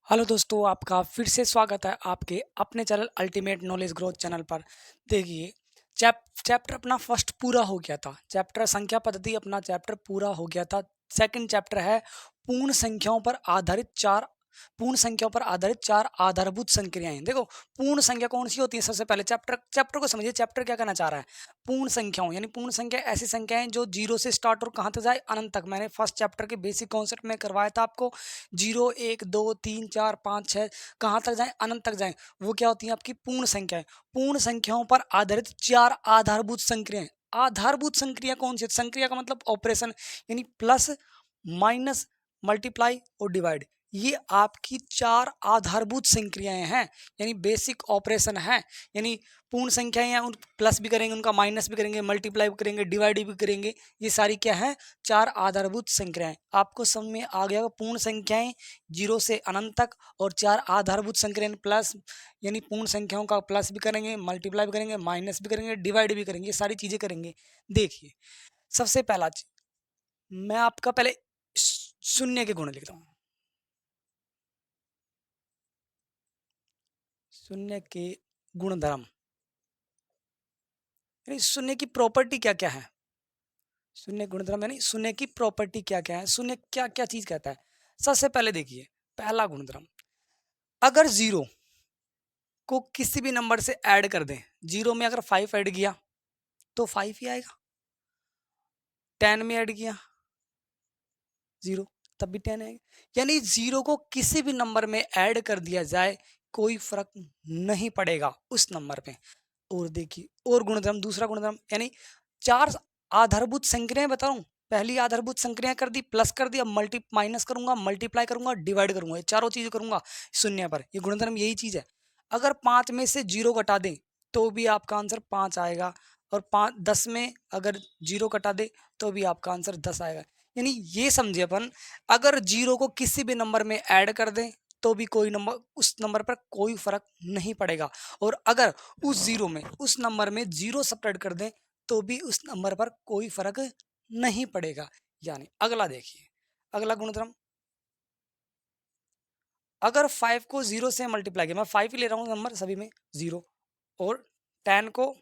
Hello दोस्तों, आपका फिर से स्वागत है आपके अपने channel ultimate knowledge growth channel पर। देखिए, चैप्टर अपना फर्स्ट पूरा हो गया था। चैप्टर संख्या पद्धति अपना चैप्टर पूरा हो गया था। सेकंड चैप्टर है पूर्ण संख्याओं पर आधारित चार आधारभूत संक्रियाएं। देखो, पूर्ण संख्या कौन सी होती है? सबसे पहले चैप्टर को समझिए। चैप्टर क्या कहना चाह रहा है? पूर्ण संख्याओं यानी पूर्ण संख्या ऐसी संख्याएं जो जीरो से स्टार्ट और कहां तक जाए? अनंत तक। मैंने फर्स्ट चैप्टर के बेसिक कॉन्सेप्ट में करवाया था आपको। 0, 1, 2, 3, 4, 5, 6 कहाँ तक जाएं? अनंत तक जाएं। वो क्या होती है? आपकी पूर्ण संख्याएं। पूर्ण संख्याओं पर आधारित चार आधारभूत संक्रियाएं। आधारभूत संक्रिया कौन सी? संक्रिया का मतलब ऑपरेशन, यानी प्लस, माइनस, मल्टीप्लाई और डिवाइड। ये आपकी चार आधारभूत संक्रियाएं हैं, यानी बेसिक ऑपरेशन है। यानी पूर्ण संख्याएं हैं, उन प्लस भी करेंगे, उनका माइनस भी करेंगे, मल्टीप्लाई भी करेंगे, डिवाइड भी करेंगे। ये सारी क्या है? चार आधारभूत संख्याएं। आपको समझ में आ गया? पूर्ण संख्याएं जीरो से अनंत तक, और चार आधारभूत संख्याएं प्लस, यानी पूर्ण संख्याओं का प्लस भी करेंगे, मल्टीप्लाई भी करेंगे, माइनस भी करेंगे, डिवाइड भी करेंगे। ये सारी चीजें करेंगे। देखिए, सबसे पहला चीज, मैं आपका पहले शून्य के गुण लिखता हूँ। शून्य के गुणधर्म, यानी शून्य की प्रॉपर्टी क्या क्या है? शून्य गुणधर्म यानी शून्य की प्रॉपर्टी क्या क्या है? शून्य क्या क्या चीज कहता है? सबसे पहले देखिए, पहला गुणधर्म, अगर जीरो को किसी भी नंबर से ऐड कर दें, जीरो में अगर 5 ऐड किया तो 5 ही आएगा। 10 में ऐड किया जीरो, तब भी 10 आएगा। यानी जीरो को किसी भी नंबर में ऐड कर दिया जाए, कोई फर्क नहीं पड़ेगा उस नंबर पे। और देखिए, और गुणधर्म, दूसरा गुणधर्म, यानी चार आधारभूत संक्रियाएं बता रहा हूं। पहली आधारभूत संक्रिया कर दी, प्लस कर दिया, माइनस करूंगा, मल्टीप्लाई करूंगा, डिवाइड करूंगा, ये चारों चीजें करूंगा शून्य पर। ये गुणधर्म यही चीज है। अगर 5 में से जीरो घटा दें तो भी आपका आंसर 5 आएगा, और 10 में अगर जीरो घटा दे तो भी आपका आंसर 10 आएगा। यानी ये समझे अपन, अगर जीरो को किसी भी नंबर में ऐड कर दें तो भी कोई नंबर, उस नंबर पर कोई फर्क नहीं पड़ेगा। और अगर उस जीरो में, उस नंबर में जीरो सब्ट्रैक्ट कर दें तो भी उस नंबर पर कोई फर्क नहीं पड़ेगा। यानी अगला देखिए, अगला गुणधर्म, अगर 5 को जीरो से मल्टीप्लाई किया, मैं 5 ही ले रहा हूँ नंबर सभी में जीरो, और 10 को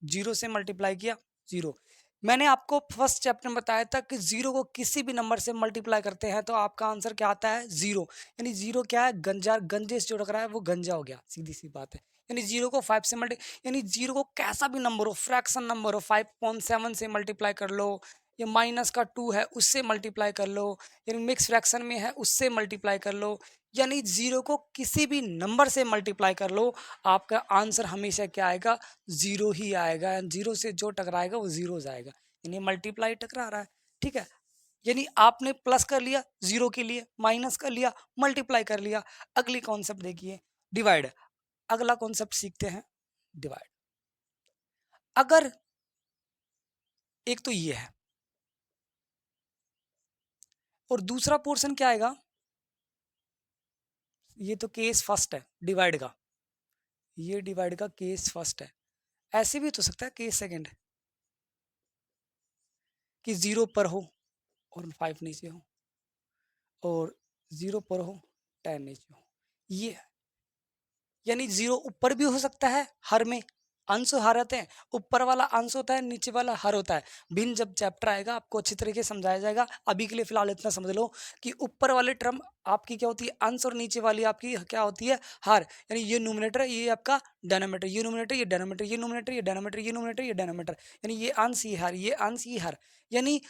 जीरो से मल्टीप्लाई किया जीरो। मैंने आपको फर्स्ट चैप्टर में बताया था कि जीरो को किसी भी नंबर से मल्टीप्लाई करते हैं तो आपका आंसर क्या आता है? जीरो। यानी जीरो क्या है? गंजा, गंजे से जो टकरा है वो गंजा हो गया, सीधी सी बात है। यानी जीरो को 5 से यानी जीरो को कैसा भी नंबर हो, फ्रैक्शन नंबर हो, 5.7 से मल्टीप्लाई कर लो, या माइनस का 2 है उससे मल्टीप्लाई कर लो, यानी मिक्स फ्रैक्शन में है उससे मल्टीप्लाई कर लो, यानी जीरो को किसी भी नंबर से मल्टीप्लाई कर लो, आपका आंसर हमेशा क्या आएगा? जीरो ही आएगा। जीरो से जो टकराएगा वो जीरो जाएगा, यानी मल्टीप्लाई टकरा रहा है। ठीक है, यानी आपने प्लस कर लिया जीरो के लिए, माइनस कर लिया, मल्टीप्लाई कर लिया। अगली कॉन्सेप्ट देखिए, डिवाइड। अगला कॉन्सेप्ट सीखते हैं, डिवाइड। अगर, एक तो ये है, और दूसरा पोर्शन क्या आएगा? ये तो केस फर्स्ट है डिवाइड का, ये डिवाइड का केस फर्स्ट है। ऐसे भी तो सकता है केस सेकंड, कि जीरो पर हो और 5 नीचे हो, और जीरो पर हो 10 नीचे हो। ये है, यानी जीरो ऊपर भी हो सकता है, हर में अंश हर होते हैं, ऊपर वाला अंश होता है, नीचे वाला हर होता है। भिन्न जब चैप्टर आएगा आपको अच्छी तरीके से समझाया जाएगा। अभी के लिए फिलहाल इतना समझ लो कि ऊपर वाले टर्म आपकी क्या होती है? अंश, और नीचे वाली आपकी क्या होती है? हर। यानी ये न्यूमरेटर है, ये आपका डेनोमीटर, ये न्यूमरेटर, ये डेनोमीटर, ये न्यूमरेटर, ये डेनोमीटर, ये न्यूमरेटर, ये डेनोमीटर। यानी ये अंश, ये हर, ये अंश, ये हर। यानी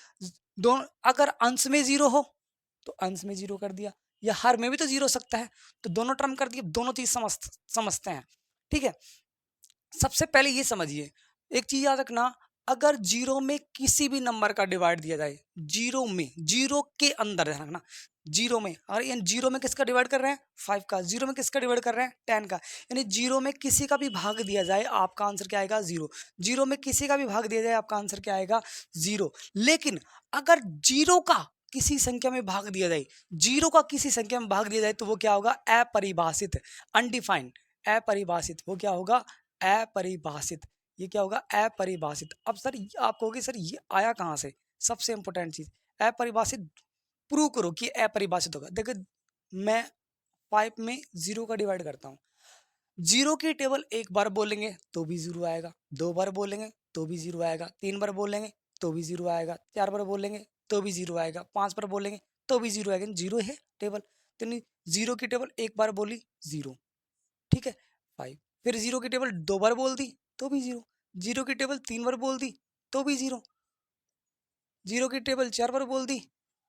दोनों, अगर अंश में जीरो हो तो अंश में जीरो कर दिया, या हर में भी तो जीरो हो सकता है, तो दोनों टर्म कर दिए। दोनों चीज समझते हैं। ठीक है, सबसे पहले ये समझिए, एक चीज याद रखना, अगर जीरो में किसी भी नंबर का डिवाइड दिया जाए, जीरो में, जीरो के अंदर ध्यान रखना, जीरो में, और ये जीरो में किसका डिवाइड कर रहे हैं? 5 का। जीरो में किसका डिवाइड कर रहे हैं? 10 का। यानी जीरो में किसी का भी भाग दिया जाए आपका आंसर क्या आएगा? जीरो। जीरो में किसी का भी भाग दिया जाए आपका आंसर क्या आएगा? जीरो। लेकिन अगर जीरो का किसी संख्या में भाग दिया जाए, जीरो का किसी संख्या में भाग दिया जाए तो वो क्या होगा? अपरिभाषित, अनडिफाइंड, अपरिभाषित। वो क्या होगा? अपरिभाषित। ये क्या होगा? अपरिभाषित। अब सर आप कहोगे सर ये आया कहां से? सबसे इंपॉर्टेंट चीज, अपरिभाषित प्रूव करो कि अपरिभाषित होगा। देखो, मैं 5 में 0 का डिवाइड करता हूँ। 0 की टेबल एक बार बोलेंगे तो भी 0 आएगा, 2 बार बोलेंगे तो भी 0 आएगा, 3 बार बोलेंगे तो भी 0 आएगा, 4 बार बोलेंगे तो भी 0 आएगा, 5 बार बोलेंगे तो भी 0 आएगा। 0 है टेबल, तो नहीं 0 की टेबल एक बार बोली 0, ठीक है 5। फिर 0 की टेबल 2 बार बोल दी तो भी 0, 0 की टेबल 3 बार बोल दी तो भी 0, 0 की टेबल 4 बार बोल दी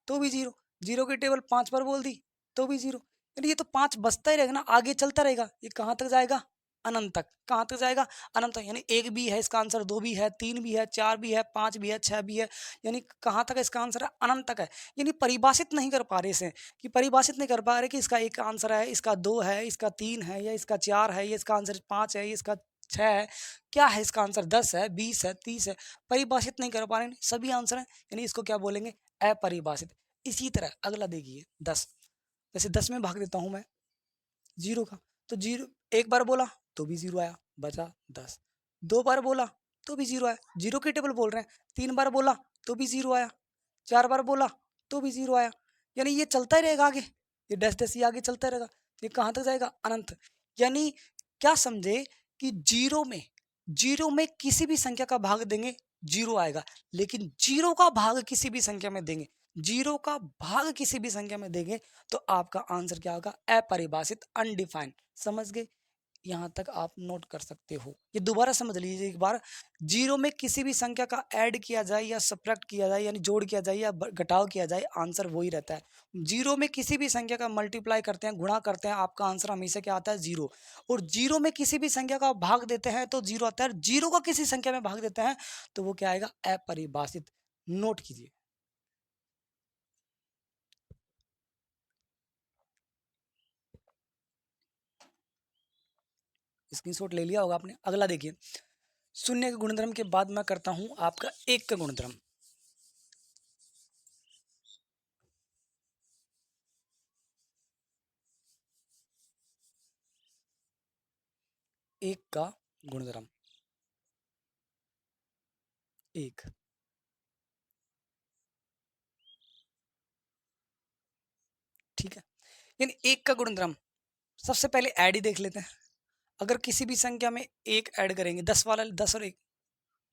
तो भी 0, 0 की टेबल 5 बार बोल दी तो भी 0। यानी ये तो 5 बचता ही रहेगा ना, आगे चलता रहेगा। ये कहाँ तक जाएगा? अनंत तक। कहाँ तक जाएगा? अनंत तक। यानी 1 भी है इसका आंसर, 2 भी है, 3 भी है, 4 भी है, 5 भी है, 6 भी है। यानी कहाँ तक है इसका आंसर? है अनंत तक है। यानी परिभाषित नहीं कर पा रहे इसे, कि परिभाषित नहीं कर पा रहे कि इसका एक आंसर है, इसका 2 है, इसका 3 है, या इसका 4 है, या इसका आंसर 5 है, या इसका 6 है। क्या है इसका आंसर? 10 है, 20 है, 30 है। परिभाषित नहीं कर पा रहे, सभी आंसर है, यानी इसको क्या बोलेंगे? अपरिभाषित। इसी तरह अगला देखिए 10। जैसे 10 में भाग देता हूं मैं 0 का, तो 0 एक बार बोला तो भी 0 आया, बचा 10। 2 बार बोला तो भी 0 आया, 0 की टेबल बोल रहे हैं। 3 बार बोला तो भी 0 आया, 4 बार बोला तो भी 0 आया। यानी ये चलता ही रहेगा आगे, ये डैश डैश ये आगे चलता रहेगा। ये कहाँ तक जाएगा? अनंत। यानी क्या समझे कि जीरो में किसी भी संख्या का भाग देंगे 0 आएगा, लेकिन जीरो का भाग किसी भी संख्या में देंगे, जीरो का भाग किसी भी संख्या में देंगे तो आपका आंसर क्या होगा? अपरिभाषित, अनडिफाइंड। समझ गए? यहाँ तक आप नोट कर सकते हो। ये दोबारा समझ लीजिए एक बार। जीरो में किसी भी संख्या का ऐड किया जाए या सब्ट्रैक्ट किया जाए, यानी जोड़ किया जाए या घटाव किया जाए, आंसर वही रहता है। जीरो में किसी भी संख्या का मल्टीप्लाई करते हैं, गुणा करते हैं, आपका आंसर हमेशा क्या आता है? 0। और जीरो में किसी भी संख्या का भाग देते हैं तो 0 आता है। जीरो का किसी संख्या में भाग देते हैं तो वो क्या आएगा? अपरिभाषित। नोट कीजिए। स्क्रीनशॉट ले लिया होगा आपने। अगला देखिए, शून्य के गुणधर्म के बाद मैं करता हूं आपका एक का गुणधर्म। एक का गुणधर्म, एक, ठीक है। यानी एक का गुणधर्म, सबसे पहले ऐड ही देख लेते हैं। अगर किसी भी संख्या में एक ऐड करेंगे, 10 वाला 10 और एक,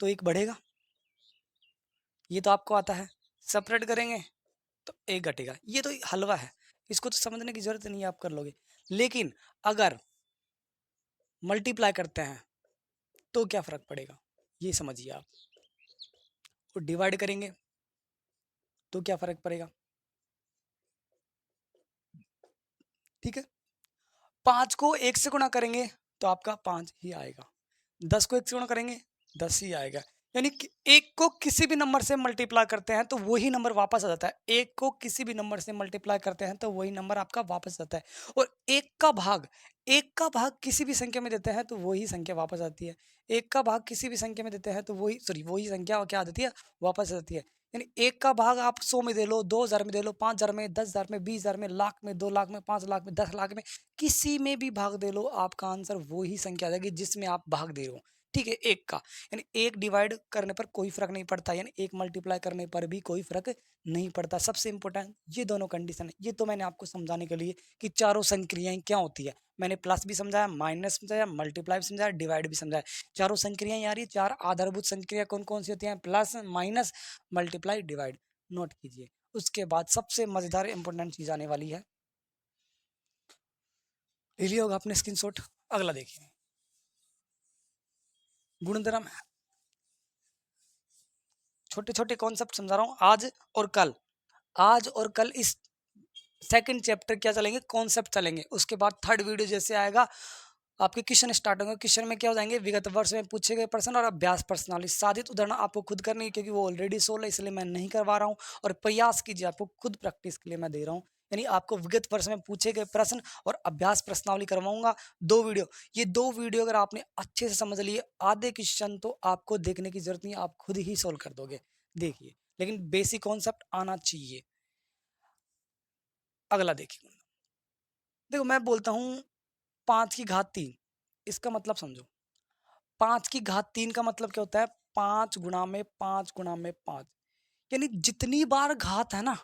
तो एक बढ़ेगा, ये तो आपको आता है। सेपरेट करेंगे तो एक घटेगा, ये तो हलवा है, इसको तो समझने की जरूरत नहीं है, आप कर लोगे। लेकिन अगर मल्टीप्लाई करते हैं तो क्या फर्क पड़ेगा, ये समझिए आप। और डिवाइड करेंगे तो क्या फर्क पड़ेगा, ठीक है। 5 को 1 से गुणा करेंगे तो आपका 5 ही आएगा, 10 को 1 से गुणा करेंगे 10 ही आएगा। यानी कि एक को किसी भी नंबर से मल्टीप्लाई करते हैं तो वही नंबर वापस आ जाता है। एक को किसी भी नंबर से मल्टीप्लाई करते हैं तो वही नंबर आपका वापस आता है। और एक का भाग किसी भी संख्या में देते हैं तो वही संख्या वापस आती है। एक का भाग किसी भी संख्या में देते हैं तो वही संख्या क्या आ जाती है? वापस आ जाती है। यानी एक का भाग आप 100 में दे लो, 2000 में दे लो, 5000 में, 10,000 में, 20,000 में, लाख में, 2 लाख में, 5 लाख में, 10 लाख में, किसी में भी भाग दे लो, आपका आंसर वही संख्या आ जाएगी जिसमें आप भाग दे रहे हो, ठीक है। एक का यानी एक डिवाइड करने पर कोई फर्क नहीं पड़ता, यानी एक मल्टीप्लाई करने पर भी कोई फर्क नहीं पड़ता। सबसे इंपॉर्टेंट ये दोनों कंडीशन है। ये तो मैंने आपको समझाने के लिए कि चारों संक्रियाएं क्या होती है, मैंने प्लस भी समझाया, माइनस समझाया, मल्टीप्लाई भी समझाया, डिवाइड भी समझाया। चारों संक्रियाएं यार, ये चार आधारभूत संक्रिया कौन कौन सी होती हैं? Plus, minus, multiply, divide. Note कीजिए। उसके बाद सबसे मजेदार इंपॉर्टेंट चीज आने वाली है, ले लिया होगा आपने स्क्रीनशॉट। अगला देखिए, गुणधर्म। छोटे छोटे कॉन्सेप्ट समझा रहा हूँ, आज और कल इस सेकंड चैप्टर क्या चलेंगे? कॉन्सेप्ट चलेंगे। उसके बाद थर्ड वीडियो जैसे आएगा आपके क्वेश्चन स्टार्ट होंगे। क्वेश्चन में क्या हो जाएंगे? विगत वर्ष में पूछे गए प्रश्न और अभ्यास प्रश्नावली। साधित उदाहरण आपको खुद करनी है क्योंकि वो ऑलरेडी सोल्व है, इसलिए मैं नहीं करवा रहा हूँ। और प्रयास कीजिए, आपको खुद प्रैक्टिस के लिए मैं दे रहा हूँ। यानी आपको विगत वर्ष में पूछे गए प्रश्न और अभ्यास प्रश्नावली करवाऊंगा, 2 वीडियो। ये 2 वीडियो अगर आपने अच्छे से समझ लिए, आधे क्वेश्चन तो आपको देखने की जरूरत नहीं, आप खुद ही सोल्व कर दोगे। देखिए, लेकिन बेसिक कॉन्सेप्ट आना चाहिए। अगला देखिए, देखो मैं बोलता हूँ 5 की घात 3, इसका मतलब समझो। 5 की घात 3 का मतलब क्या होता है? 5 गुणा में 5 गुणा में 5। यानी जितनी बार घात है ना,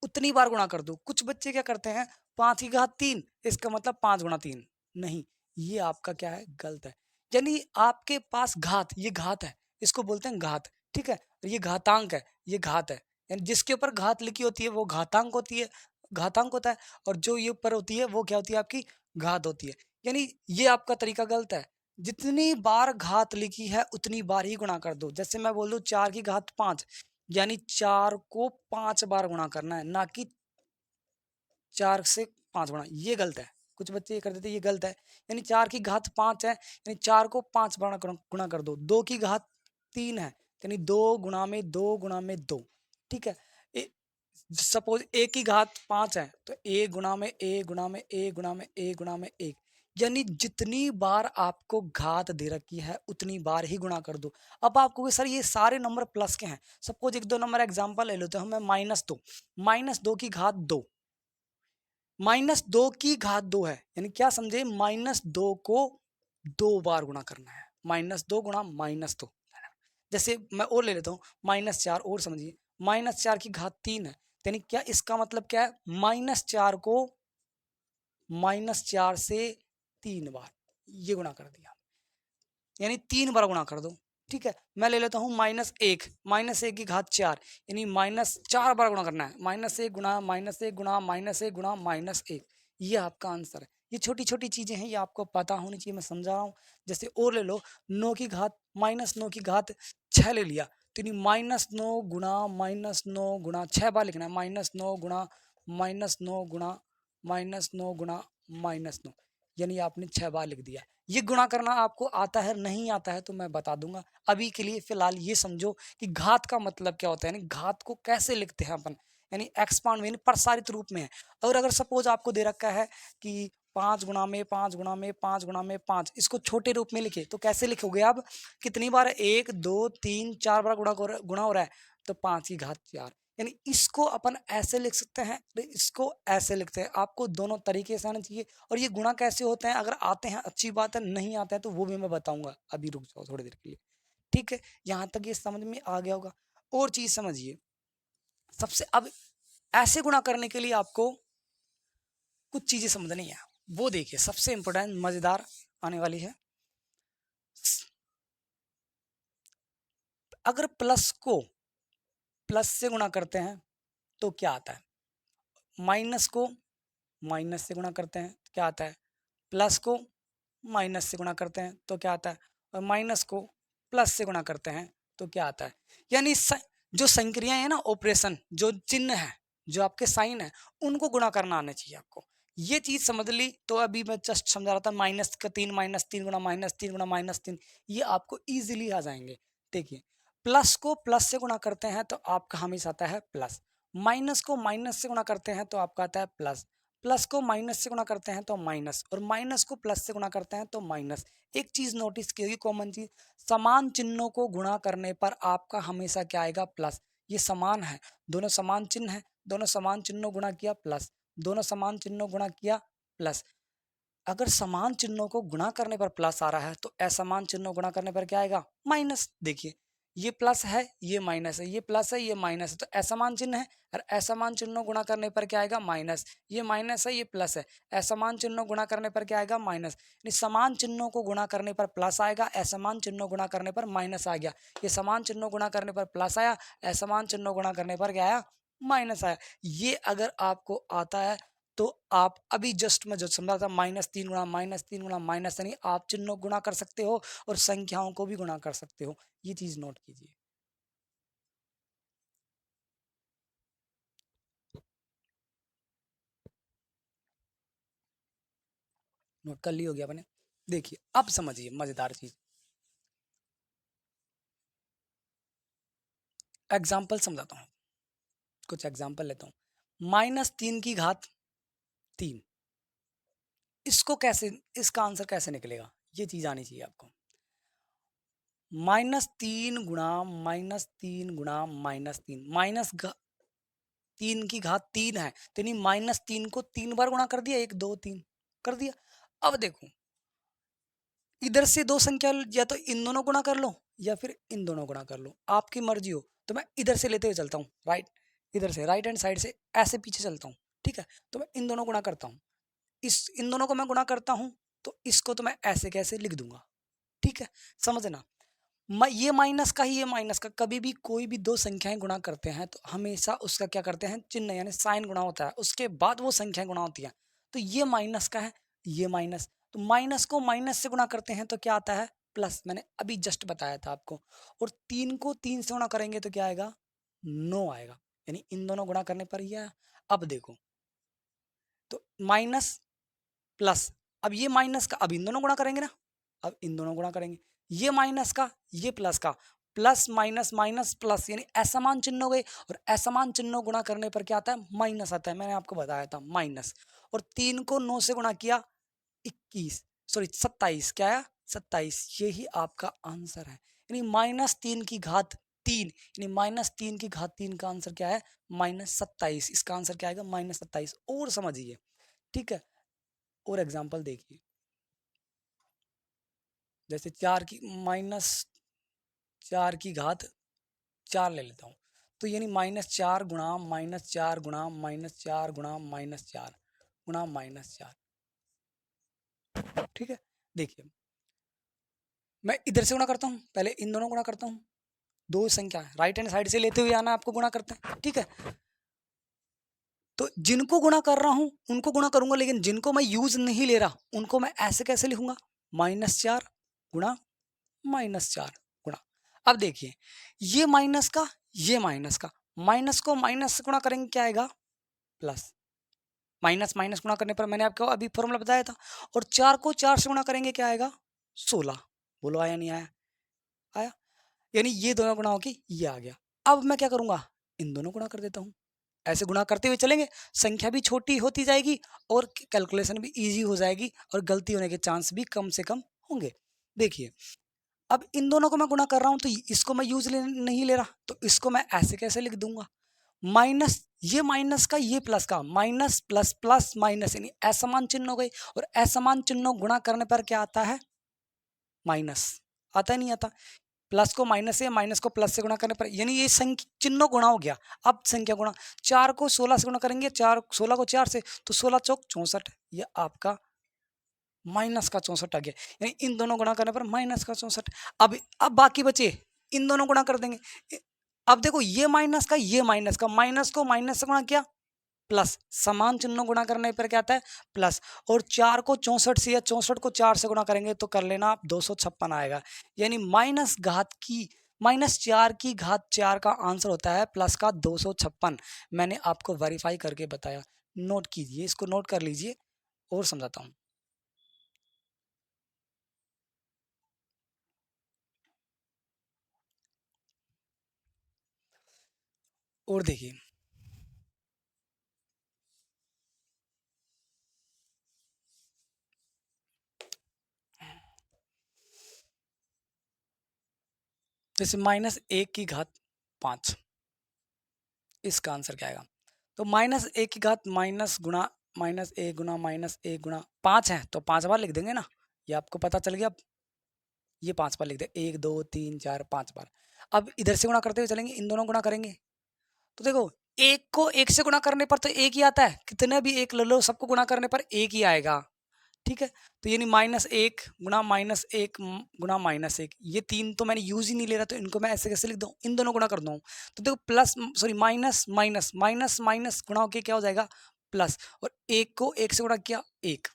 उतनी बार गुणा कर दो। कुछ बच्चे क्या करते हैं 5 की घात 3 इसका मतलब 5 गुणा 3, नहीं, ये आपका क्या है, गलत है। यानी आपके पास घात, ये घात है, इसको बोलते हैं घात, ठीक है, ये घातांक है, ये घात है, यानी जिसके ऊपर घात लिखी होती है वो घातांक होती है, घातांक होता है, और जो ये ऊपर होती है वो क्या होती है, आपकी घात होती है। यानी ये आपका तरीका गलत है। जितनी बार घात लिखी है उतनी बार ही गुणा कर दो। जैसे मैं बोल दूं 4 की घात 5, यानी 4 को 5 बार गुणा करना है, ना कि 4 से 5 गुणा, ये गलत है। कुछ बच्चे ये कर देते हैं, ये गलत है। यानी 4 की घात 5 है, यानी 4 को 5 बार गुणा कर दो। 2 की घात 3 है, यानी 2 गुणा में 2 गुणा में 2, ठीक है। सपोज 1 की घात 5 है, तो 1 गुणा में 1 गुणा में 1 गुणा में 1 गुणा में 1, यानी जितनी बार आपको घात दे रखी है उतनी बार ही गुणा कर दो। अब आपको सर ये सारे नंबर प्लस के हैं, सपोज 1-2 नंबर एग्जांपल ले लेते हैं हमें, -2 की घात 2, -2 की घात 2 है, यानी क्या समझे, -2 को 2 बार गुणा करना है, -2 गुणा -2। जैसे मैं और ले लेता हूँ -4, और समझिए, -4 की घात 3 है, यानी क्या, इसका मतलब क्या है, -4 को -4 से 3 बार ये गुणा कर दिया, यानी 3 बार गुणा कर दो, ठीक है। मैं ले लेता हूँ -1 की घात 4, यानी -4 बार गुणा करना है, -1 गुणा -1 गुणा -1 गुणा -1, ये आपका आंसर है। ये छोटी छोटी चीजें हैं, ये आपको पता होनी चाहिए, मैं समझा रहा हूँ। जैसे और ले लो 9 की घात -9 की घात 6 ले लिया, तो यानी -9 गुणा -9 गुणा 6 बार लिखना है, -9 गुणा -9 गुणा -9 गुणा -9, यानी आपने 6 बार लिख दिया। ये गुणा करना आपको आता है, नहीं आता है तो मैं बता दूंगा। अभी के लिए फिलहाल ये समझो कि घात का मतलब क्या होता है, यानी घात को कैसे लिखते हैं अपन, यानी एक्सपांड यानी प्रसारित रूप में है। और अगर सपोज आपको दे रखा है कि 5 गुणा में 5 गुणा में 5 गुणा में 5, इसको छोटे रूप में लिखे तो कैसे लिखोगे आप, कितनी बार, 1 2 3 4 बार गुणा हो रहा है, तो 5 की घात 4, यानी इसको अपन ऐसे लिख सकते हैं, इसको ऐसे लिखते हैं। आपको दोनों तरीके से आना चाहिए। और ये गुणा कैसे होते हैं, अगर आते हैं अच्छी बात है, नहीं आता है तो वो भी मैं बताऊंगा, अभी रुक जाओ थोड़ी देर के लिए, ठीक है। यहाँ तक ये समझ में आ गया होगा। और चीज समझिए, सबसे अब ऐसे गुणा करने के लिए आपको कुछ चीजें समझनी है, वो देखिए सबसे इंपॉर्टेंट मजेदार आने वाली है। अगर प्लस को प्लस से गुणा करते हैं तो क्या आता है, माइनस को माइनस से गुणा करते हैं तो क्या आता है, प्लस को माइनस से गुणा करते हैं तो क्या आता है, और माइनस को प्लस से गुणा करते हैं तो क्या आता है। यानी जो संक्रियाएं हैं ना, ऑपरेशन, जो चिन्ह है, जो आपके साइन है, उनको गुणा करना आना चाहिए आपको। ये चीज समझ ली तो अभी मैं जस्ट समझा रहा था, -3 -3 गुणा -3 गुणा -3, ये आपको इजीली आ जाएंगे। देखिए, प्लस को प्लस से गुणा करते हैं तो आपका हमेशा आता है प्लस, माइनस को माइनस से गुणा करते हैं तो आपका आता है प्लस, प्लस को माइनस से गुणा करते हैं तो माइनस, और माइनस को प्लस से गुणा करते हैं तो माइनस। एक चीज नोटिस कीजिए, कॉमन चीज, समान चिन्हों को गुणा करने पर आपका हमेशा क्या आएगा, प्लस। ये समान है, दोनों समान चिन्ह है, दोनों समान चिन्हों गुणा किया प्लस, दोनों समान चिन्हों गुणा किया प्लस। अगर समान चिन्हों को गुणा करने पर प्लस आ रहा है तो असमान चिन्हों गुणा करने पर क्या आएगा, माइनस। देखिए, ये प्लस है, ये माइनस है, ये प्लस है, ये माइनस है, तो असमान चिन्ह है, और असमान चिन्हों गुणा करने पर क्या आएगा, माइनस। ये माइनस है, ये प्लस है, असमान चिन्हों गुणा करने पर क्या आएगा, माइनस। यानी समान चिन्हों को गुणा करने पर प्लस आएगा, असमान चिन्हों गुणा करने पर माइनस आ गया। ये समान चिन्हों गुणा करने पर प्लस आया, असमान चिन्हों गुणा करने पर क्या आया, माइनस आया। ये अगर आपको आता है तो आप अभी जस्ट मैं जो समझा था, -3 गुणा -3 गुणा माइनस, यानी आप चिन्हों गुणा कर सकते हो और संख्याओं को भी गुणा कर सकते हो। ये चीज नोट कीजिए। नोट कर ली होगी आपने। देखिए अब समझिए मजेदार चीज, एग्जाम्पल समझाता हूँ, कुछ एग्जाम्पल लेता हूँ। -3 की घात 3, इसको कैसे, इसका आंसर कैसे निकलेगा, ये चीज आनी चाहिए आपको। -3 गुणा -3 गुणा -3, -3 की घात 3 है, तो यानी -3 को 3 बार गुणा कर दिया, 1 2 3 कर दिया। अब देखो, इधर से दो संख्या या तो इन दोनों गुणा कर लो या फिर इन दोनों गुणा कर लो, आपकी मर्जी हो। तो मैं इधर से लेते हुए चलता हूँ, राइट। इधर से राइट हैंड साइड से ऐसे पीछे चलता हूँ, ठीक है। तो मैं इन दोनों गुणा करता हूँ, इन दोनों को मैं गुणा करता हूँ, तो इसको तो मैं ऐसे कैसे लिख दूंगा, ठीक है। समझना, ये माइनस का ही, ये माइनस का, कभी भी कोई भी दो संख्याएं गुणा करते हैं तो हमेशा उसका क्या करते हैं, चिन्ह यानी साइन गुणा होता है, उसके बाद वो संख्याएं गुणा होती हैं। तो ये माइनस का है, ये माइनस, तो माइनस को माइनस से गुणा करते हैं तो क्या आता है, प्लस। मैंने अभी जस्ट बताया था आपको। और 3 को 3 से गुणा करेंगे तो क्या आएगा, 9 आएगा, यानी इन दोनों गुणा करने पर ये। अब देखो, तो माइनस प्लस, अब ये माइनस का, अब इन दोनों गुणा करेंगे ना, अब इन दोनों गुणा करेंगे, ये माइनस का, ये प्लस का, प्लस माइनस माइनस प्लस, यानी असमान चिन्ह हो गए। और असमान चिन्ह गुणा करने पर क्या आता है, माइनस आता है, मैंने आपको बताया था माइनस। और 3 को 9 से गुणा किया, 21, सॉरी 27, क्या है, 27, यही आपका आंसर है। यानी -3 की घात 3, यानी -3 की घात 3 का आंसर क्या है, -27। इसका आंसर क्या आएगा, -27। और समझिए, ठीक है। और एग्जाम्पल देखिए, जैसे -4 ले लेता हूँ। तो यानी -4 गुणा -4 गुणा -4 गुणा -4 गुणा -4, ठीक है। देखिए, मैं इधर से गुणा करता हूँ, पहले इन दोनों गुणा करता हूँ, दो संख्या राइट हैंड साइड से लेते हुए आना, आपको गुणा करते हैं, ठीक है। तो जिनको गुणा कर रहा हूं उनको गुणा करूंगा, लेकिन जिनको मैं यूज नहीं ले रहा उनको मैं ऐसे कैसे लिखूंगा, -4 गुणा -4 गुणा। अब देखिए, ये माइनस का, ये माइनस का, माइनस को माइनस से गुणा करेंगे क्या आएगा, प्लस। माइनस माइनस गुणा करने पर मैंने आपको अभी फॉर्मूला बताया था। और 4 को 4 से गुणा करेंगे क्या आएगा, 16। बोलो आया नहीं आया, आया। यानी ये दोनों गुणा होके ये आ गया। अब मैं क्या करूंगा, इन दोनों गुणा कर देता हूं। ऐसे गुणा करते हुए चलेंगे, संख्या भी छोटी होती जाएगी और कैलकुलेशन भी इजी हो जाएगी और गलती होने के चांस भी कम से कम होंगे। देखिए, अब इन दोनों को मैं गुणा कर रहा हूं तो इसको मैं नहीं ले रहा, तो इसको मैं ऐसे कैसे लिख दूंगा, माइनस, ये माइनस का, ये प्लस का, माइनस प्लस प्लस माइनस, यानी असमान चिन्ह हो गए। और असमान चिन्ह गुणा करने पर क्या आता है, माइनस। आता है नहीं आता, प्लस को माइनस से, माइनस को प्लस से गुणा करने पर, यानी ये संख्या चिन्ह गुणा हो गया। अब संख्या गुणा, 4 को 16 से गुणा करेंगे, 16 को 4 से, तो 16 चौक 64, ये आपका माइनस का 64 आ गया। यानी इन दोनों गुणा करने पर माइनस का 64। अब बाकी बचे, इन दोनों गुणा कर देंगे। अब देखो, ये माइनस का, ये माइनस का, माइनस को माइनस से गुणा किया, प्लस। समान चिन्ह गुणा करने पर क्या आता है, प्लस। और 4 को 64 से, या 64 को 4 से गुणा करेंगे तो कर लेना आप, 256 आएगा। यानी -4 की घात 4 का आंसर होता है प्लस का 256। मैंने आपको वेरीफाई करके बताया, नोट कीजिए, इसको नोट कर लीजिए। और समझाता हूं, और देखिए, जैसे -1 की घात 5, इसका आंसर क्या आएगा। तो -1 की घात -1 गुना -1 है, तो 5 बार लिख देंगे ना, ये आपको पता चल गया। अब ये 5 बार लिख दे, 1 2 3 4 5 बार। अब इधर से गुणा करते हुए चलेंगे, इन दोनों गुणा करेंगे, तो देखो, एक को एक से गुणा करने पर तो एक ही आता है, कितने भी एक ले लो, सबको गुणा करने पर एक ही आएगा, ठीक है। तो यानी -1 गुणा -1 गुणा -1, ये 3 तो मैंने यूज ही नहीं ले रहा, तो इनको मैं ऐसे कैसे लिख दूं, इन दोनों गुणा कर दूं। तो देखो, plus, sorry, minus minus minus minus गुणा होके क्या हो जाएगा, प्लस। और एक को एक से गुणा किया, एक।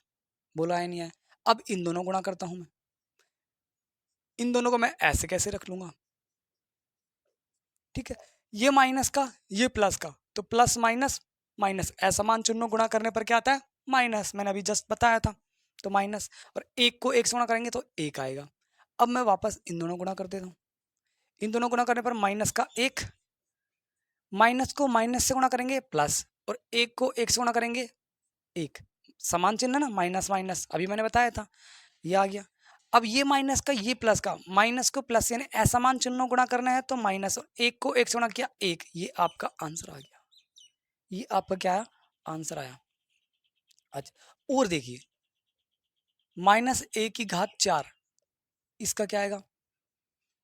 बोला है नहीं है। अब इन दोनों गुणा करता हूं मैं, इन दोनों को मैं ऐसे कैसे रख लूंगा, ठीक है। ये माइनस का, ये प्लस का, तो प्लस माइनस माइनस, असमान चिन्हों गुणा करने पर क्या आता है, माइनस। मैंने अभी जस्ट बताया था, तो माइनस। और एक को एक से गुणा करेंगे तो एक आएगा। अब मैं वापस इन दोनों गुणा कर देता हूँ, इन दोनों गुणा करने पर माइनस का 1, माइनस को माइनस से गुणा करेंगे, प्लस। और एक को एक से गुणा करेंगे, एक। समान चिन्ह ना, माइनस माइनस, अभी मैंने बताया था, ये आ गया। अब ये माइनस का, ये प्लस का, माइनस को प्लस यानी असमान चिन्हों गुणा करना है तो माइनस, और एक को एक से गुणा किया, एक। ये आपका आंसर आ गया, ये आपका क्या आया, आंसर आया। अच्छा, और देखिए, -1 की घात 4, इसका क्या आएगा,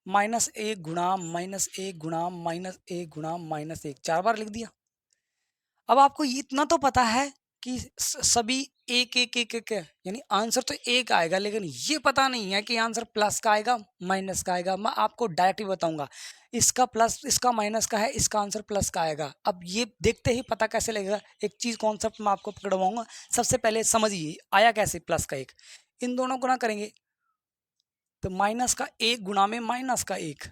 -1 गुणा -1 गुणा -1 गुणा -1, 4 बार लिख दिया। अब आपको इतना तो पता है कि सभी एक है, यानी आंसर तो एक आएगा, लेकिन ये पता नहीं है कि आंसर प्लस का आएगा माइनस का आएगा। मैं आपको डायरेक्ट ही बताऊंगा, इसका प्लस इसका माइनस का है, इसका आंसर प्लस का आएगा। अब ये देखते ही पता कैसे लगेगा, एक चीज कॉन्सेप्ट मैं आपको पकड़वाऊंगा। सबसे पहले समझिए आया कैसे प्लस का एक, इन दोनों गुना करेंगे तो माइनस का एक गुणा में माइनस का एक,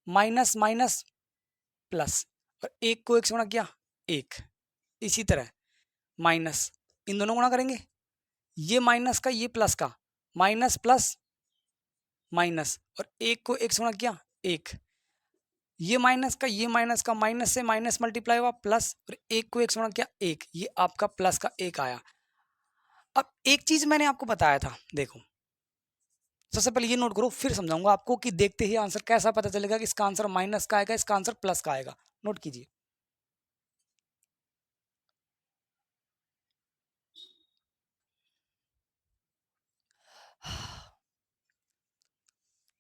माइनस माइनस प्लस, और एक को एक से गुणा किया एक। इसी तरह माइनस, इन दोनों गुणा करेंगे, ये माइनस का ये प्लस का, माइनस प्लस माइनस, और एक को एक से गुणा किया एक। ये माइनस का ये माइनस का, माइनस से माइनस मल्टीप्लाई हुआ प्लस, और एक को एक से गुणा किया एक, ये आपका प्लस का एक आया। अब एक चीज मैंने आपको बताया था, देखो सबसे पहले ये नोट करो, फिर समझाऊंगा आपको कि देखते ही आंसर कैसा पता चलेगा कि इसका आंसर माइनस का आएगा, इसका आंसर प्लस का आएगा। नोट कीजिए,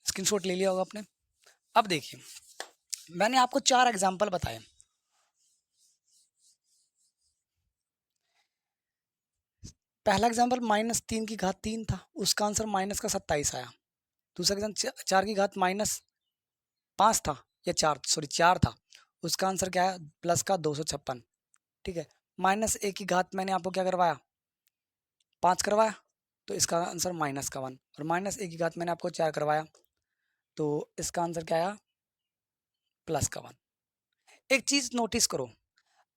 स्क्रीनशॉट ले लिया होगा आपने। अब देखिए, मैंने आपको 4 एग्जाम्पल बताए। पहला एग्जाम्पल -3 था, उसका आंसर माइनस का 27 आया। दूसरा एग्जाम्पल 4 था, या 4 था, उसका आंसर क्या है प्लस का 256। ठीक है, -1 मैंने आपको क्या करवाया 5 करवाया, तो इसका आंसर -1, और -1 मैंने आपको 4 करवाया, तो इसका आंसर क्या आया +1। एक चीज नोटिस करो,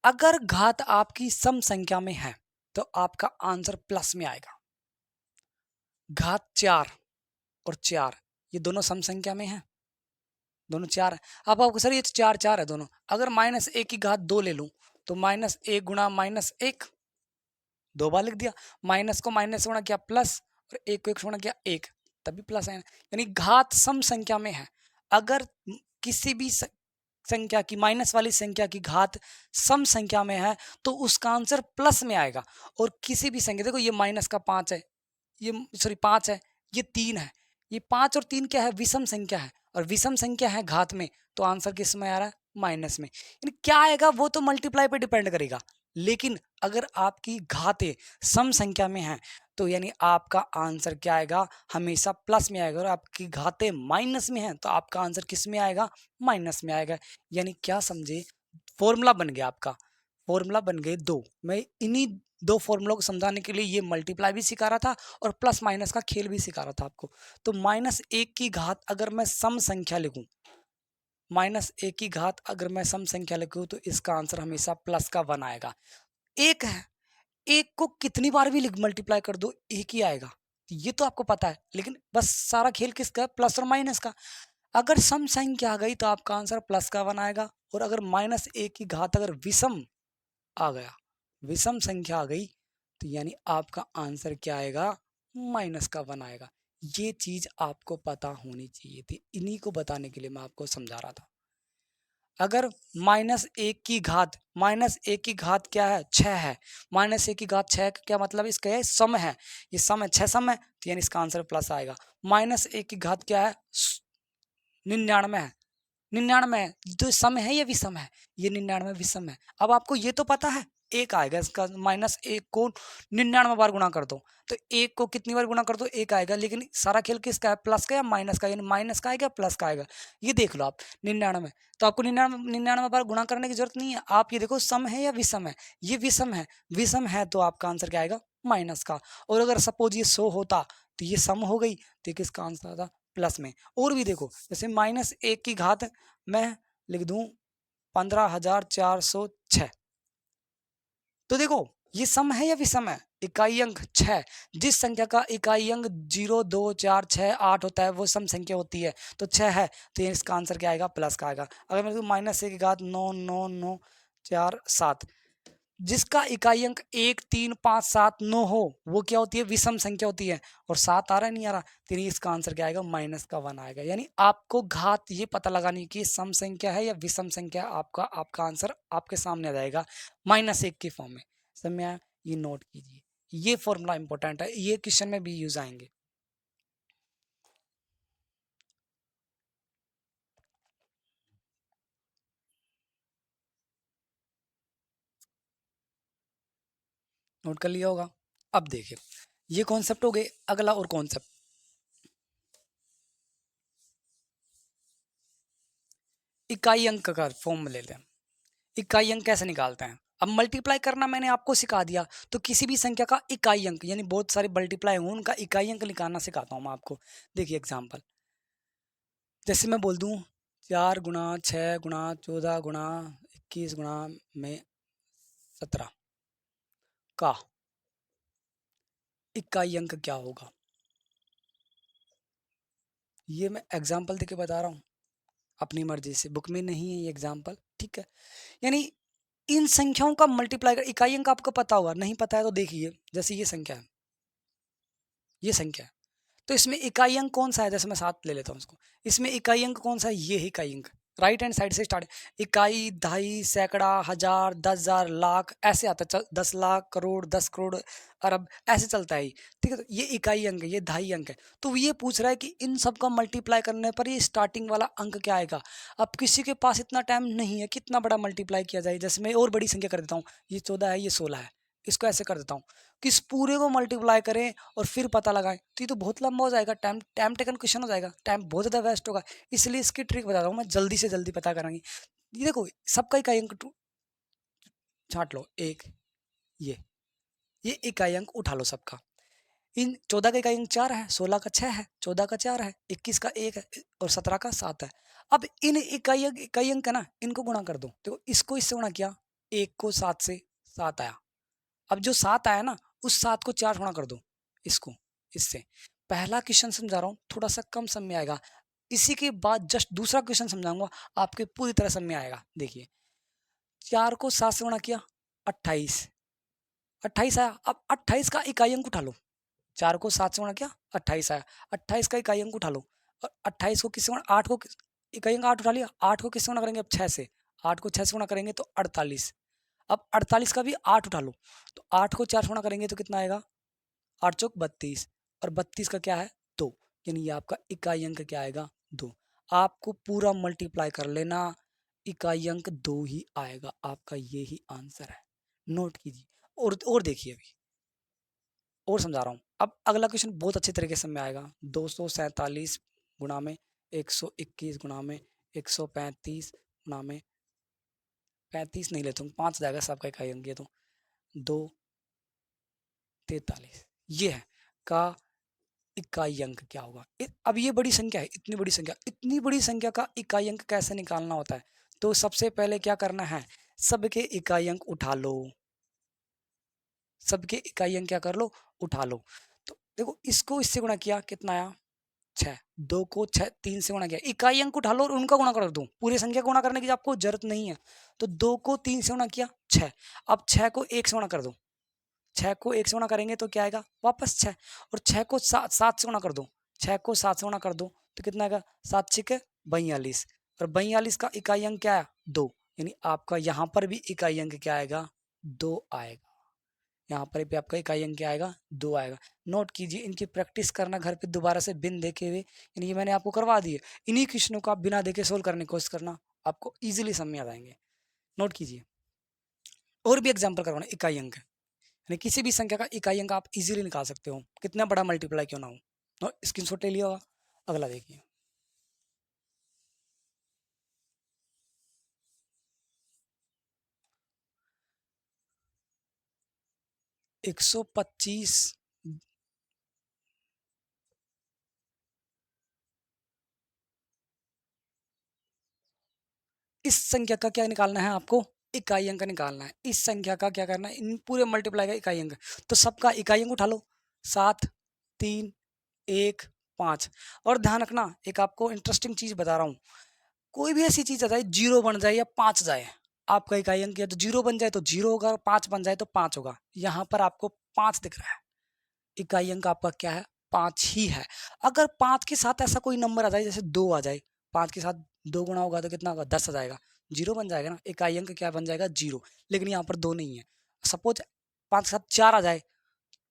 अगर घात आपकी सम संख्या में है तो आपका आंसर प्लस में आएगा। घात 4 और 4 ये दोनों सम संख्या में है, दोनों 4 है। अब आपको सर ये तो 4 4 है दोनों, अगर -1 ले लूं तो -1 गुणा -1, 2 बार लिख दिया, माइनस को माइनस से गुणा किया प्लस, और एक को एक से गुणा किया एक, तभी प्लस है। यानी घात सम संख्या में है, अगर किसी भी संख्या की माइनस वाली संख्या की घात सम संख्या में है तो उसका आंसर प्लस में आएगा। और किसी भी संख्या, देखो ये माइनस का 5 है, ये सॉरी 5 है, ये 3 है, ये 5 और 3 क्या है विषम संख्या है, और विषम संख्या है घात में, तो आंसर किस में आ रहा है माइनस में। यानी क्या आएगा वो तो मल्टीप्लाई पे डिपेंड करेगा, लेकिन अगर आपकी घातें सम संख्या में है तो यानी आपका आंसर क्या आएगा हमेशा प्लस में आएगा, और आपकी घातें माइनस में है तो आपका आंसर किस में आएगा माइनस में आएगा। यानी क्या समझे, फॉर्मूला बन गया आपका, फॉर्मूला बन गए 2। मैं इन्हीं 2 फॉर्मूलों को समझाने के लिए ये मल्टीप्लाई भी सिखा रहा था और प्लस माइनस का खेल भी सिखा रहा था आपको। तो -1 अगर मैं सम संख्या लिखूं, -1 अगर मैं सम संख्या लिखूं तो इसका आंसर हमेशा प्लस का 1 आएगा। एक है, एक को कितनी बार भी मल्टीप्लाई कर दो एक ही आएगा, ये तो आपको पता है, लेकिन बस सारा खेल किसका है प्लस और माइनस का। अगर सम संख्या आ गई तो आपका आंसर प्लस का 1 आएगा, और अगर -1 अगर विषम आ गया, विषम संख्या आ गई, तो यानी आपका आंसर क्या आएगा माइनस का 1 आएगा। ये चीज आपको पता होनी चाहिए थी, इन्हीं को बताने के लिए मैं आपको समझा रहा था। अगर -1 क्या है 6 है, -1 का क्या मतलब इसका है सम है, ये सम है 6 सम है, तो यानी इसका आंसर प्लस आएगा। -1 क्या है 99 है, 99 है, तो सम है या विषम है, ये 99 विषम है। अब आपको ये तो पता है एक आएगा, इसका -1 को 99 बार गुणा कर दो, तो एक को कितनी बार गुणा कर दो एक आएगा, लेकिन सारा खेल किसका है प्लस का या माइनस का, यानी माइनस का आएगा प्लस का आएगा। ये देख लो आप 99, तो आपको 99 बार गुणा करने की जरूरत नहीं है, आप ये देखो सम है या विषम है, ये विषम है, विषम है तो आपका आंसर क्या आएगा माइनस का। और अगर सपोज ये 100 होता तो ये सम हो गई, तो किसका आंसर आता प्लस में। और भी देखो, जैसे -1 मैं लिख दूं 15,406, तो देखो ये सम है या विषम है, इकाई अंक 6, जिस संख्या का इकाई अंक 0 2 4 6 8 होता है वो सम संख्या होती है, तो 6 है तो इसका आंसर क्या आएगा प्लस का आएगा। अगर मैं -1 9 9 9 4 7, जिसका इकाई अंक 1 3 5 7 9 हो वो क्या होती है विषम संख्या होती है, और 7 आ रहा है नहीं आ रहा, तो इसका आंसर क्या आएगा माइनस का 1 आएगा। यानी आपको घात ये पता लगानी कि सम संख्या है या विषम संख्या, आपका आंसर आपके सामने आ जाएगा -1 के फॉर्म में। समझ में आया, ये नोट कीजिए, ये फॉर्मूला इंपॉर्टेंट है, ये क्वेश्चन में भी यूज आएंगे। नोट कर लिया होगा। अब देखिए ये कॉन्सेप्ट हो गए, अगला और कॉन्सेप्ट, इकाई अंक का फॉर्म ले लें। इकाई अंक कैसे निकालते हैं? अब मल्टीप्लाई करना मैंने आपको सिखा दिया, तो किसी भी संख्या का इकाई अंक यानी बहुत सारे मल्टीप्लाई हो उनका इकाई अंक निकालना सिखाता हूँ मैं आपको। देखिए एग्जांपल, जैसे मैं बोल दूँ 4 गुणा 6 गुणा 14 गुणा 21 गुणा में 17 का इकाई अंक क्या होगा, ये मैं एग्जाम्पल देके बता रहा हूँ, अपनी मर्जी से, बुक में नहीं है ये एग्जाम्पल, ठीक है। यानी इन संख्याओं का मल्टीप्लाई कर, इकाई अंक आपको पता होगा, नहीं पता है तो देखिए, जैसे ये संख्या है, ये संख्या है, तो इसमें इकाई अंक कौन सा है, जैसे मैं 7 ले लेता हूँ इसको, इसमें इकाई अंक कौन सा है, ये है इकाई अंक, राइट हैंड साइड से स्टार्ट, इकाई, दहाई, सैकड़ा, हजार, 10,000, लाख, ऐसे आता है, 10 लाख, करोड़, 10 करोड़, अरब, ऐसे चलता है, ठीक है। तो ये इकाई अंक है, ये दहाई अंक है। तो ये पूछ रहा है कि इन सब का मल्टीप्लाई करने पर ये स्टार्टिंग वाला अंक क्या आएगा। अब किसी के पास इतना टाइम नहीं है, कितना बड़ा मल्टीप्लाई किया जाए, जैसे मैं और बड़ी संख्या कर देता हूँ, ये 14 है, ये 16 है, इसको ऐसे कर देता हूँ, किस पूरे को मल्टीप्लाई करें और फिर पता लगाएं, तो ये तो बहुत लंबा हो जाएगा, टाइम टाइम टेकन क्वेश्चन हो जाएगा, टाइम बहुत ज़्यादा वेस्ट होगा। इसलिए इसकी ट्रिक बता रहा हूँ मैं, जल्दी से जल्दी पता करेंगे। ये देखो सबका इकाई अंक छांट लो, एक ये इकाई अंक उठा लो सबका, इन 14 का इकाई अंक 4 है, 16 का 6 है, 14 का 4 है, 21 का 1 है और 17 का 7 है। अब इन इकाई अंक है ना, इनको गुणा कर दो, देखो इसको इससे गुणा किया, 1 को 7 से 7 आया, अब जो 7 आया ना उस 7 को 4 गुणा कर दो, इसको इससे। पहला क्वेश्चन समझा रहा हूँ, थोड़ा सा कम समय आएगा, इसी के बाद जस्ट दूसरा क्वेश्चन समझाऊंगा, आपके पूरी तरह समय आएगा। देखिए 4 को 7 से गुणा किया, 28, 28 आया। अब 28 का इकाई अंक उठा लो, 4 को 7 से गुणा किया, 28 आया, 28 का इकाई अंक उठा लो, और 28 को किससे गुणा, 8 को इकाई अंक 8 उठा लिया, 8 को किससे गुणा करेंगे, अब 6 से, 8 को 6 से गुणा करेंगे तो 48, अब 48 का भी 8 उठा लो, तो 8 को 4 से गुणा करेंगे तो कितना आएगा, 8 चौक 32, और 32 का क्या है 2, यानी ये आपका इकाई अंक क्या आएगा 2। आपको पूरा मल्टीप्लाई कर लेना, इकाई अंक 2 ही आएगा, आपका ये ही आंसर है, नोट कीजिए। और देखिए अभी और समझा रहा हूँ। अब अगला क्वेश्चन बहुत अच्छे तरीके से में आएगा, 247 गुणा में 121 गुणा में 135 गुणा में 35 नहीं लेता हूँ, 5 जाएगा सबका इकाई अंक, ये तो 243, ये है का इकाई अंक क्या होगा। अब ये बड़ी संख्या है, इतनी बड़ी संख्या का इकाई अंक कैसे निकालना होता है, तो सबसे पहले क्या करना है, सबके इकाई अंक उठा लो, सबके इकाई अंक क्या कर लो, उठा लो। तो देखो इसको इससे गुणा किया, कितना आया 6, 2 को 6 3 से गुणा किया, इकाई अंक उठा लो और उनका गुणा कर दो, पूरी संख्या गुणा करने की आपको जरूरत नहीं है। तो 2 को 3 से गुणा किया 6, अब 6 को 1 से गुणा कर दो, 6 को 1 से गुणा करेंगे तो क्या आएगा वापस 6, और 6 को 7 से गुणा कर दो, 6 को 7 से गुणा कर दो तो कितना आएगा, 7 6 42, और 42 का इकाई अंक क्या है 2, यानी आपका यहाँ पर भी इकाई अंक क्या आएगा 2 आएगा, यहाँ पर भी आपका इकाई अंक क्या आएगा 2 आएगा। नोट कीजिए, इनकी प्रैक्टिस करना घर पे दोबारा से बिन देखे हुए, यानी ये मैंने आपको करवा दिए, इन्हीं क्वेश्चनों को आप बिना देखे सोल्व करने की कोशिश करना, आपको इजीली समझ आ जाएंगे। नोट कीजिए, और भी एग्जाम्पल करवाना, इकाई अंक यानी किसी भी संख्या का इकाई अंक आप इजीली निकाल सकते हो, कितना बड़ा मल्टीप्लाई क्यों ना हो। स्क्रीनशॉट ले लिया होगा, अगला देखिए 125, इस संख्या का क्या निकालना है आपको, इकाई अंक निकालना है, इस संख्या का क्या करना है, इन पूरे मल्टीप्लाई का इकाई अंक, तो सबका इकाई अंक उठा लो, 7 3 1 5, और ध्यान रखना एक आपको इंटरेस्टिंग चीज बता रहा हूँ, कोई भी ऐसी चीज आ जाए 0 बन जाए या 5 जाए, आपका इकाई अंक या तो 0 बन जाए तो 0 होगा, 5 बन जाए तो 5 होगा, यहाँ पर आपको 5 दिख रहा है, इकाई अंक आपका क्या है 5 ही है। अगर 5 के साथ ऐसा कोई नंबर आ जाए, जैसे 2 आ जाए, 5 के साथ 2 गुणा होगा तो कितना होगा 10 आ जाएगा, 0 बन जाएगा ना, इकाई अंक क्या बन जाएगा 0, लेकिन यहाँ पर 2 नहीं है। सपोज 5 के साथ 4 आ जाए,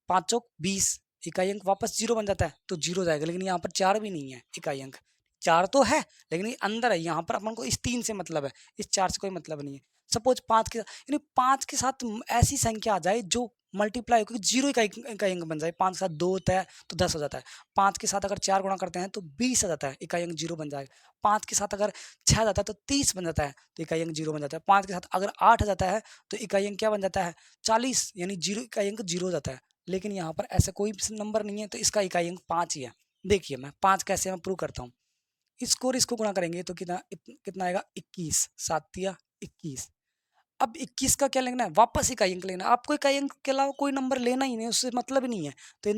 5 चौक 20, इकाई अंक वापस 0 बन जाता है तो 0 जाएगा, लेकिन यहाँ पर 4 भी नहीं है, इकाई अंक 4 तो है लेकिन ये अंदर है, यहाँ पर अपन को इस 3 से मतलब है, इस 4 से कोई मतलब नहीं है। सपोज 5 के साथ, यानी 5 के साथ ऐसी संख्या आ जाए जो मल्टीप्लाई क्योंकि 0 इकाई अंक बन जाए। 5 के साथ 2 होता है तो 10 हो जाता है। 5 के साथ अगर 4 गुणा करते हैं तो 20 आ जाता है, इकाई अंक 0 बन जाएगा। 5 के साथ अगर 6 आ जाता है तो 30 बन जाता है, तो इकाई अंक 0 बन जाता है। 5 के साथ अगर 8 आ जाता है तो इकाई अंक क्या बन जाता है, 40, यानी 0 इकाई अंक 0 हो जाता है। लेकिन यहाँ पर ऐसा कोई नंबर नहीं है, तो इसका इकाई अंक 5 ही है। देखिए मैं 5 कैसे मैं प्रूव करता हूँ। इसको और इसको गुणा करेंगे तो कितना आएगा, 21, 7 या 21। अब 21 का क्या लेना है, वापस इकाई अंक लेना है। आपको इकाई अंक के अलावा कोई नंबर लेना ही नहीं, उससे मतलब ही नहीं है। तो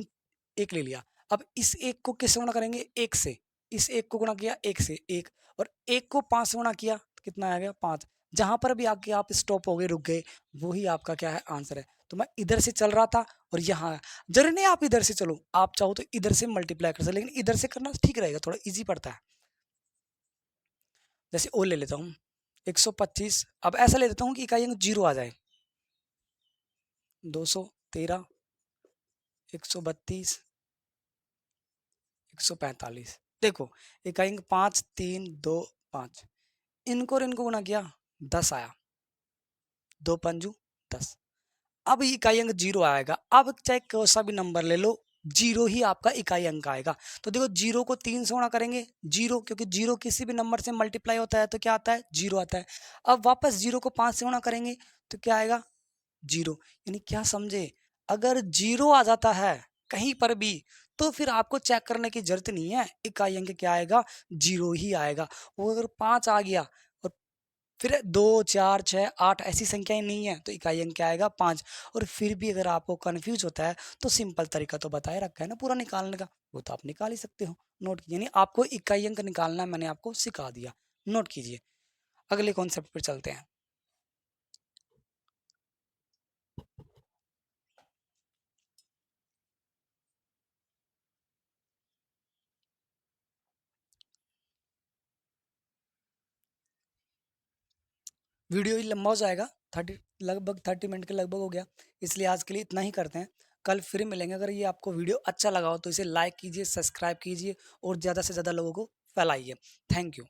एक ले लिया। अब इस एक को किससे गुणा करेंगे, 1 से। इस एक को गुणा किया 1 से, 1, और 1 को 5 से गुणा किया तो कितना आ गया, 5। जहां पर भी आके आप स्टॉप हो गए, रुक गए, वही आपका क्या है, आंसर है। तो मैं इधर से चल रहा था और यहाँ आया। जरूरी नहीं आप इधर से चलो, आप चाहो तो इधर से मल्टीप्लाई कर सकते, लेकिन इधर से करना ठीक रहेगा, थोड़ा ईजी पड़ता है। जैसे ओ ले लेता हूँ 125। अब ऐसा ले लेता हूँ कि इकाई अंक 0 आ जाए, 213, 132, 145। देखो इकाई अंक 5, 3, 2, 5, इनको और इनको गुणा किया, 10 आया, 2 पंजू 10। अब इकाई अंक 0 आएगा। अब चाहे कोई सा भी नंबर ले लो, 0 ही आपका इकाई अंक आएगा। तो देखो 0 को 3 से गुणा करेंगे, 0, क्योंकि 0 किसी भी नंबर से मल्टीप्लाई होता है तो क्या आता है, 0 आता है। अब वापस 0 को 5 से गुणा करेंगे तो क्या आएगा, 0। यानी क्या समझे, अगर 0 आ जाता है कहीं पर भी तो फिर आपको चेक करने की जरूरत नहीं है, इकाई अंक क्या आएगा, 0 ही आएगा। वो अगर 5 आ गया और फिर 2, 4, 6, 8 ऐसी संख्याएं नहीं है तो इकाई अंक क्या आएगा, 5। और फिर भी अगर आपको कंफ्यूज होता है तो सिंपल तरीका तो बताए रखा है ना पूरा निकालने का, वो तो आप निकाल ही सकते हो। नोट कीजिए, यानी आपको इकाई अंक निकालना मैंने आपको सिखा दिया, नोट कीजिए। अगले कॉन्सेप्ट पर चलते हैं। वीडियो ही लंबा हो जाएगा, 30 मिनट के लगभग हो गया, इसलिए आज के लिए इतना ही करते हैं। कल फिर मिलेंगे। अगर ये आपको वीडियो अच्छा लगा हो तो इसे लाइक कीजिए, सब्सक्राइब कीजिए और ज़्यादा से ज़्यादा लोगों को फैलाइए। Thank you.